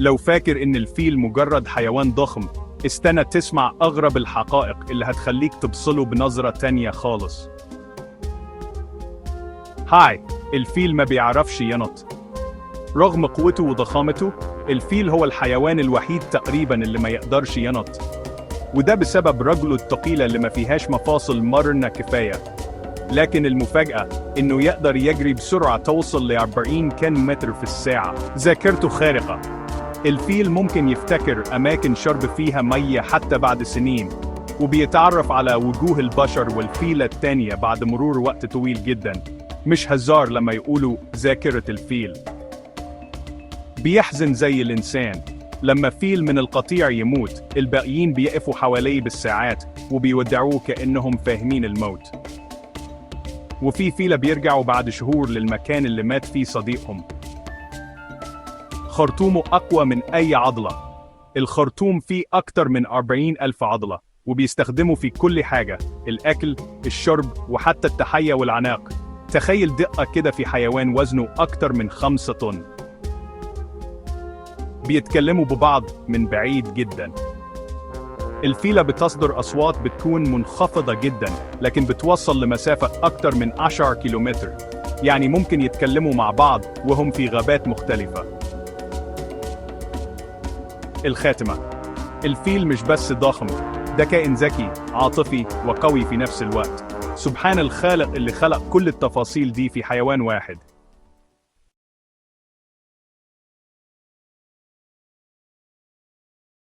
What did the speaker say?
لو فاكر إن الفيل مجرد حيوان ضخم، استنى تسمع أغرب الحقائق اللي هتخليك تبصله بنظرة تانية خالص. هاي، الفيل ما بيعرفش ينط. رغم قوته وضخامته، الفيل هو الحيوان الوحيد تقريباً اللي ما يقدرش ينط. وده بسبب رجله الثقيلة اللي ما فيهاش مفاصل مرنة كفاية. لكن المفاجأة إنه يقدر يجري بسرعة توصل ل 40 كيلومتر في الساعة. ذاكرته خارقة. الفيل ممكن يفتكر أماكن شرب فيها مية حتى بعد سنين، وبيتعرف على وجوه البشر والفيلة التانية بعد مرور وقت طويل جدا. مش هزار لما يقولوا ذاكرة الفيل. بيحزن زي الإنسان. لما فيل من القطيع يموت، الباقيين بيقفوا حواليه بالساعات وبيودعوه كأنهم فاهمين الموت. وفي فيلة بيرجعوا بعد شهور للمكان اللي مات فيه صديقهم. خرطومه أقوى من أي عضلة. الخرطوم فيه أكتر من 40,000 عضلة، وبيستخدمه في كل حاجة: الأكل، الشرب، وحتى التحية والعناق. تخيل دقة كده في حيوان وزنه أكتر من 5 طن. بيتكلموا ببعض من بعيد جدا. الفيلة بتصدر أصوات بتكون منخفضة جدا، لكن بتوصل لمسافة أكتر من 10 كيلومتر. يعني ممكن يتكلموا مع بعض وهم في غابات مختلفة. الخاتمة: الفيل مش بس ضخم، ده كائن ذكي، عاطفي، وقوي في نفس الوقت. سبحان الخالق اللي خلق كل التفاصيل دي في حيوان واحد.